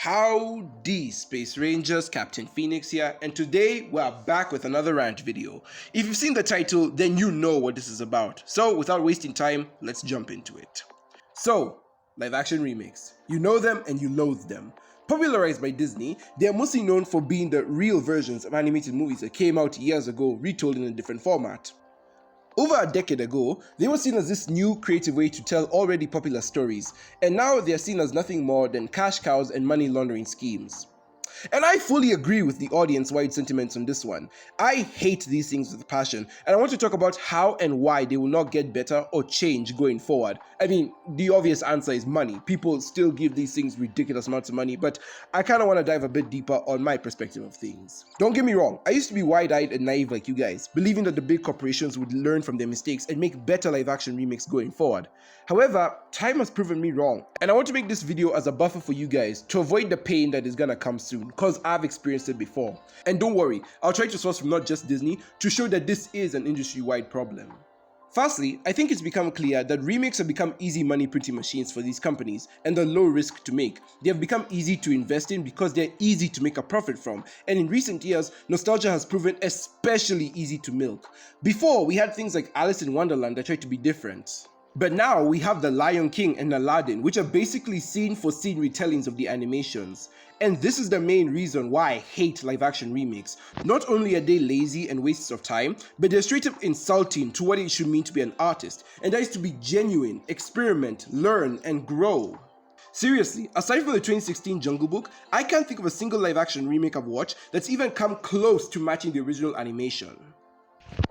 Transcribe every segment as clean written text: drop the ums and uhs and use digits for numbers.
Howdy Space Rangers, Captain Phoenix here, and today we're back with another rant video. If you've seen the title, then you know what this is about. So without wasting time, let's jump into it. So, live action remakes. You know them and you loathe them. Popularized by Disney, they are mostly known for being the real versions of animated movies that came out years ago, retold in a different format. Over a decade ago, they were seen as this new creative way to tell already popular stories, and now they are seen as nothing more than cash cows and money laundering schemes. And I fully agree with the audience-wide sentiments on this one. I hate these things with passion, and I want to talk about how and why they will not get better or change going forward. I mean, the obvious answer is money. People still give these things ridiculous amounts of money, but I kind of want to dive a bit deeper on my perspective of things. Don't get me wrong, I used to be wide-eyed and naive like you guys, believing that the big corporations would learn from their mistakes and make better live-action remakes going forward. However, time has proven me wrong, and I want to make this video as a buffer for you guys to avoid the pain that is gonna come soon, because I've experienced it before. And don't worry, I'll try to source from not just Disney to show that this is an industry-wide problem. Firstly, I think it's become clear that remakes have become easy money printing machines for these companies and they're low risk to make. They have become easy to invest in because they're easy to make a profit from, and in recent years, nostalgia has proven especially easy to milk. Before, we had things like Alice in Wonderland that tried to be different. But now we have The Lion King and Aladdin, which are basically scene-for-scene retellings of the animations. And this is the main reason why I hate live-action remakes. Not only are they lazy and wastes of time, but they're straight up insulting to what it should mean to be an artist, and that is to be genuine, experiment, learn, and grow. Seriously, aside from the 2016 Jungle Book, I can't think of a single live-action remake I've watched that's even come close to matching the original animation.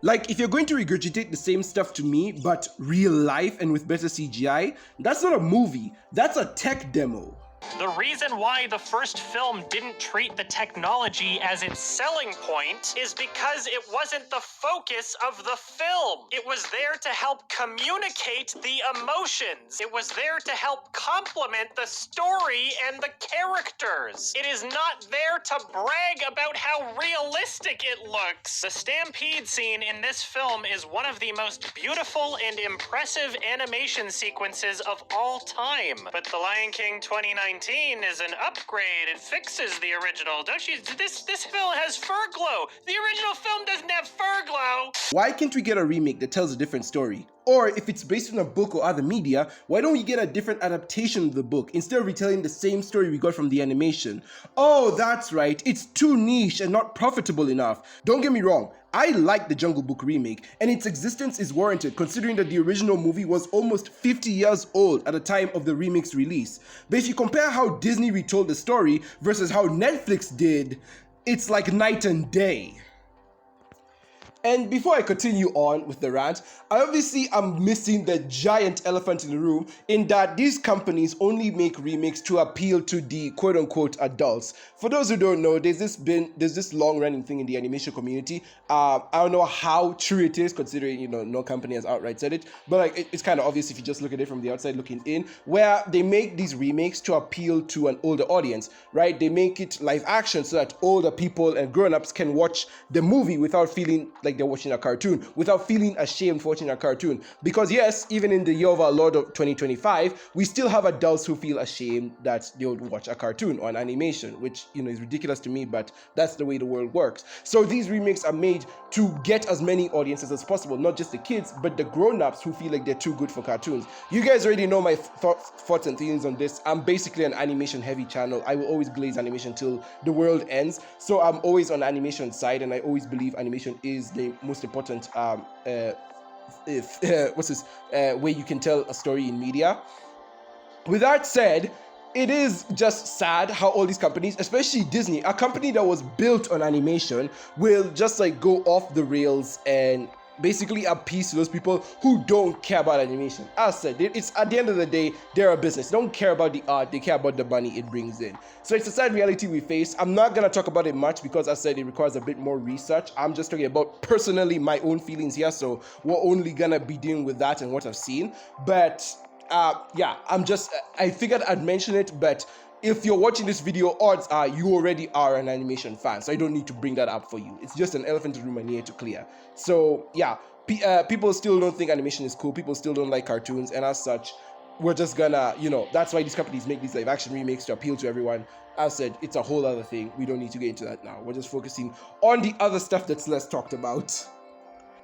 Like, if you're going to regurgitate the same stuff to me, but real life and with better CGI, that's not a movie, that's a tech demo. The reason why the first film didn't treat the technology as its selling point is because it wasn't the focus of the film. It was there to help communicate the emotions. It was there to help complement the story and the characters. It is not there to brag about how realistic it looks. The stampede scene in this film is one of the most beautiful and impressive animation sequences of all time. But The Lion King 2019 is an upgrade. It fixes the original. Don't you? This film has fur glow. The original film doesn't have fur glow. Why can't we get a remake that tells a different story? Or if it's based on a book or other media, why don't we get a different adaptation of the book instead of retelling the same story we got from the animation? Oh, that's right, it's too niche and not profitable enough. Don't get me wrong, I like the Jungle Book remake, and its existence is warranted considering that the original movie was almost 50 years old at the time of the remake's release. But if you compare how Disney retold the story versus how Netflix did, it's like night and day. And before I continue on with the rant, I obviously am missing the giant elephant in the room in that these companies only make remakes to appeal to the quote-unquote adults. For those who don't know, there's this long-running thing in the animation community. I don't know how true it is considering, no company has outright said it, but like it's kind of obvious if you just look at it from the outside looking in, where they make these remakes to appeal to an older audience, right? They make it live action so that older people and grown-ups can watch the movie without feeling like they're watching a cartoon, without feeling ashamed for watching a cartoon. Because yes, even in the year of our Lord of 2025, we still have adults who feel ashamed that they would watch a cartoon or an animation, which is ridiculous to me, but that's the way the world works. So these remakes are made to get as many audiences as possible, not just the kids, but the grown-ups who feel like they're too good for cartoons. You guys already know my thoughts and feelings on this. I'm basically an animation heavy channel. I will always glaze animation till the world ends. So I'm always on the animation side, and I always believe animation is the most important way you can tell a story in media. With that said, it is just sad how all these companies, especially Disney, a company that was built on animation, will just like go off the rails and basically appease to those people who don't care about animation. As I said, it's at the end of the day, they're a business. They don't care about the art, they care about the money it brings in. So it's a sad reality we face. I'm not gonna talk about it much because as I said, it requires a bit more research. I'm just talking about personally my own feelings here, so we're only gonna be dealing with that and what I've seen. But yeah, I figured I'd mention it, but if you're watching this video, odds are you already are an animation fan, so I don't need to bring that up for you. It's just an elephant in the room I need to clear. So yeah, people still don't think animation is cool, people still don't like cartoons, and as such, we're just gonna, that's why these companies make these live action remakes to appeal to everyone. As said, it's a whole other thing. We don't need to get into that now. We're just focusing on the other stuff that's less talked about.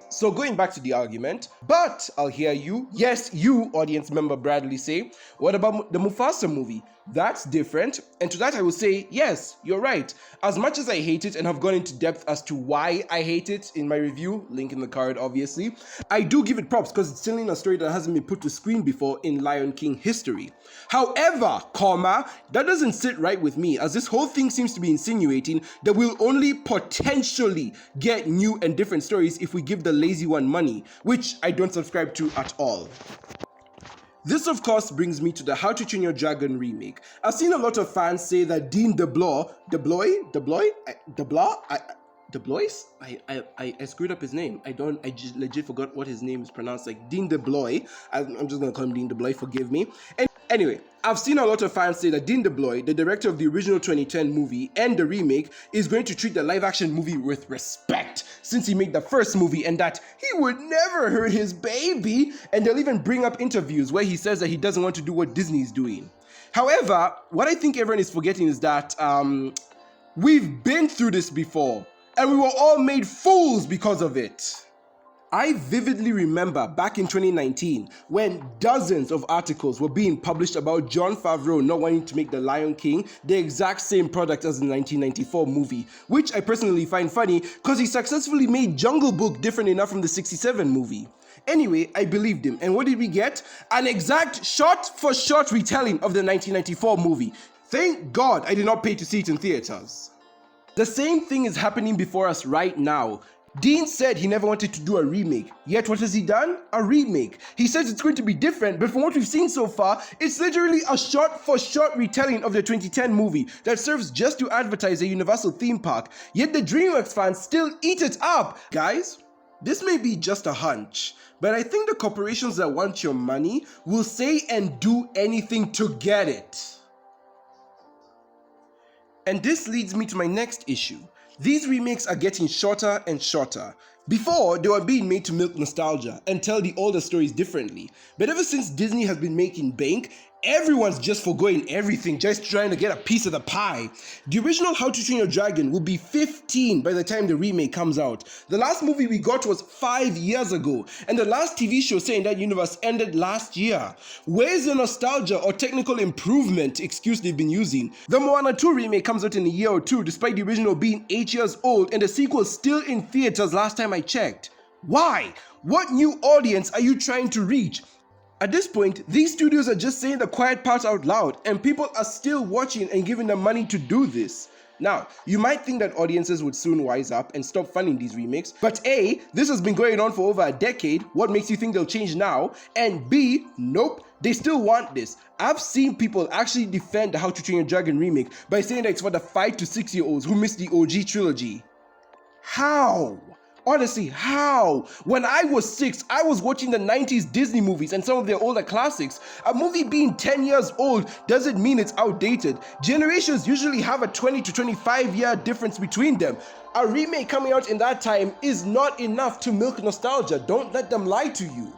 So going back to the argument, but I'll hear you, yes, you, audience member Bradley, say, what about the Mufasa movie? That's different. And to that I will say, yes, you're right. As much as I hate it and have gone into depth as to why I hate it in my review, link in the card obviously, I do give it props because it's telling a story that hasn't been put to screen before in Lion King history. However, that doesn't sit right with me, as this whole thing seems to be insinuating that we'll only potentially get new and different stories if we give the lazy one money, which I don't subscribe to at all. This of course brings me to the How to Train Your Dragon remake. I've seen a lot of fans say that Dean DeBlois, I screwed up his name. I just legit forgot what his name is pronounced, like Dean DeBlois. I'm just gonna call him Dean DeBlois, forgive me. And anyway, I've seen a lot of fans say that Dean DeBlois, the director of the original 2010 movie and the remake, is going to treat the live action movie with respect since he made the first movie, and that he would never hurt his baby, and they'll even bring up interviews where he says that he doesn't want to do what Disney's doing. However, what I think everyone is forgetting is that we've been through this before, and we were all made fools because of it. I vividly remember back in 2019 when dozens of articles were being published about Jon Favreau not wanting to make The Lion King the exact same product as the 1994 movie, which I personally find funny because he successfully made Jungle Book different enough from the 67 movie. Anyway, I believed him, and what did we get? An exact shot-for-shot retelling of the 1994 movie. Thank God I did not pay to see it in theaters. The same thing is happening before us right now. Dean said he never wanted to do a remake, yet what has he done? A remake. He says it's going to be different, but from what we've seen so far, it's literally a shot-for-shot retelling of the 2010 movie that serves just to advertise a Universal theme park, yet the Dreamworks fans still eat it up. Guys, this may be just a hunch, but I think the corporations that want your money will say and do anything to get it. And this leads me to my next issue. These remakes are getting shorter and shorter. Before, they were being made to milk nostalgia and tell the older stories differently. But ever since Disney has been making bank, everyone's just forgoing everything, just trying to get a piece of the pie. The original How to Train Your Dragon will be 15 by the time the remake comes out. The last movie we got was 5 years ago, and the last TV show set in that universe ended last year. Where's the nostalgia or technical improvement excuse they've been using? The Moana 2 remake comes out in a year or two, despite the original being 8 years old and the sequel still in theaters last time I checked. Why? What new audience are you trying to reach? At this point, these studios are just saying the quiet parts out loud, and people are still watching and giving them money to do this. Now, you might think that audiences would soon wise up and stop funding these remakes, but A, this has been going on for over a decade. What makes you think they'll change now? And B, nope, they still want this. I've seen people actually defend the How to Train Your Dragon remake by saying that it's for the 5 to 6 year olds who missed the OG trilogy. How? Honestly, how? When I was 6, I was watching the 90s Disney movies and some of their older classics. A movie being 10 years old doesn't mean it's outdated. Generations usually have a 20 to 25 year difference between them. A remake coming out in that time is not enough to milk nostalgia. Don't let them lie to you.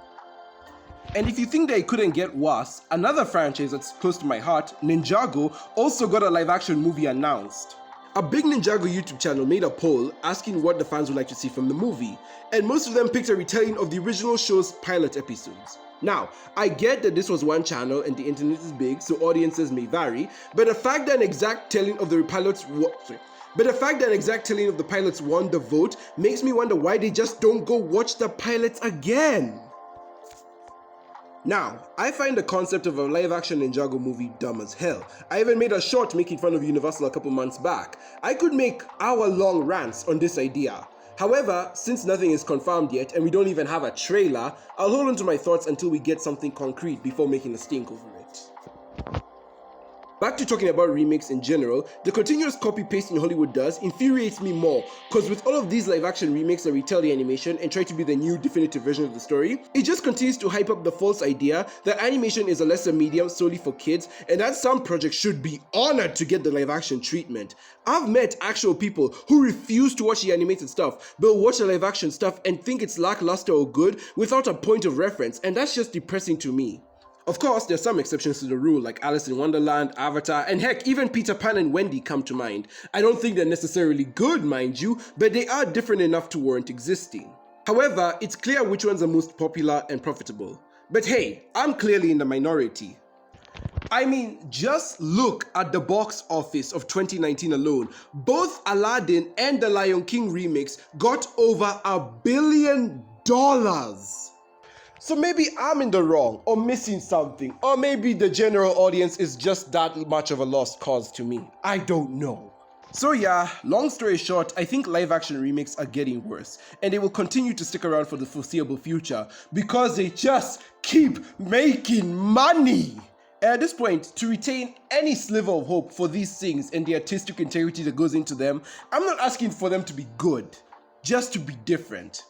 And if you think that it couldn't get worse, another franchise that's close to my heart, Ninjago, also got a live action movie announced. A big Ninjago YouTube channel made a poll asking what the fans would like to see from the movie, and most of them picked a retelling of the original show's pilot episodes. Now, I get that this was one channel and the internet is big, so audiences may vary, but the fact that an exact telling of the pilots won the vote makes me wonder why they just don't go watch the pilots again. Now, I find the concept of a live-action Ninjago movie dumb as hell. I even made a short making fun of Universal a couple months back. I could make hour-long rants on this idea. However, since nothing is confirmed yet and we don't even have a trailer, I'll hold on to my thoughts until we get something concrete before making a stink over it. Back to talking about remakes in general, the continuous copy-pasting Hollywood does infuriates me more, cause with all of these live-action remakes that retell the animation and try to be the new definitive version of the story, it just continues to hype up the false idea that animation is a lesser medium solely for kids and that some projects should be honored to get the live-action treatment. I've met actual people who refuse to watch the animated stuff, but watch the live-action stuff and think it's lackluster or good without a point of reference, and that's just depressing to me. Of course, there are some exceptions to the rule, like Alice in Wonderland, Avatar, and heck, even Peter Pan and Wendy come to mind. I don't think they're necessarily good, mind you, but they are different enough to warrant existing. However, it's clear which ones are most popular and profitable. But hey, I'm clearly in the minority. I mean, just look at the box office of 2019 alone. Both Aladdin and the Lion King remakes got over $1 billion. So maybe I'm in the wrong or missing something, or maybe the general audience is just that much of a lost cause to me. I don't know. So yeah, long story short, I think live action remakes are getting worse, and they will continue to stick around for the foreseeable future because they just keep making money. And at this point, to retain any sliver of hope for these things and the artistic integrity that goes into them, I'm not asking for them to be good, just to be different.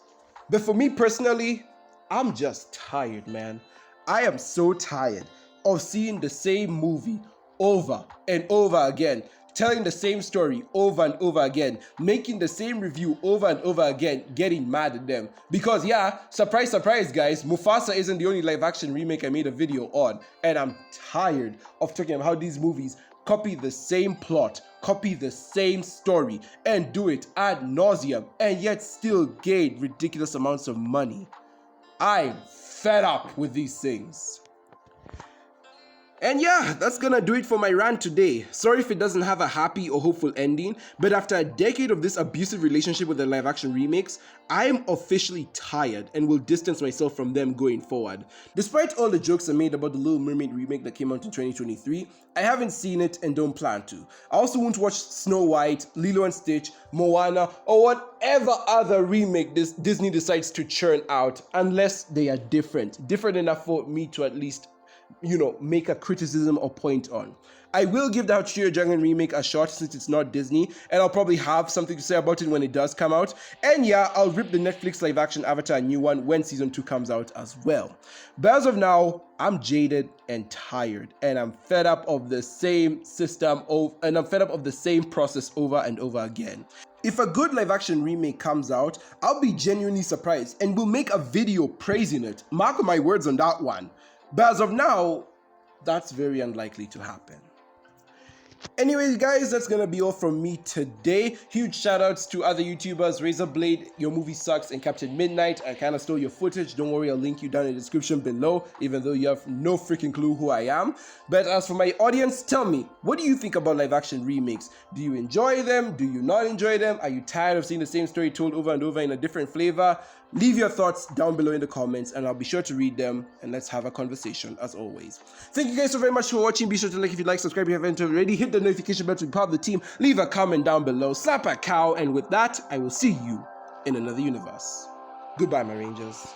But for me personally, I'm just tired, man. I am so tired of seeing the same movie over and over again, telling the same story over and over again, making the same review over and over again, getting mad at them. Because yeah, surprise, surprise guys, Mufasa isn't the only live action remake I made a video on, and I'm tired of talking about how these movies copy the same plot, copy the same story, and do it ad nauseum, and yet still gain ridiculous amounts of money. I'm fed up with these things. And yeah, that's gonna do it for my rant today. Sorry if it doesn't have a happy or hopeful ending, but after a decade of this abusive relationship with the live action remakes, I'm officially tired and will distance myself from them going forward. Despite all the jokes I made about the Little Mermaid remake that came out in 2023, I haven't seen it and don't plan to. I also won't watch Snow White, Lilo and Stitch, Moana, or whatever other remake Disney decides to churn out unless they are different enough for me to at least make a criticism or point on. I will give the How to Train Your Dragon remake a shot since it's not Disney, and I'll probably have something to say about it when it does come out. And yeah, I'll rip the Netflix live action Avatar new one when season 2 comes out as well. But as of now, I'm jaded and tired, and I'm fed up of the same system, and I'm fed up of the same process over and over again. If a good live action remake comes out, I'll be genuinely surprised and will make a video praising it. Mark my words on that one. But as of now, that's very unlikely to happen. Anyways, guys, that's gonna be all from me today. Huge shoutouts to other YouTubers, Razorblade, Your Movie Sucks, and Captain Midnight. I kinda stole your footage. Don't worry, I'll link you down in the description below, even though you have no freaking clue who I am. But as for my audience, tell me, what do you think about live action remakes? Do you enjoy them? Do you not enjoy them? Are you tired of seeing the same story told over and over in a different flavor? Leave your thoughts down below in the comments and I'll be sure to read them, and let's have a conversation as always. Thank you guys so very much for watching. Be sure to like if you like, subscribe if you haven't already, hit the notification bell to be part of the team, leave a comment down below, slap a cow, and with that, I will see you in another universe. Goodbye, my Rangers.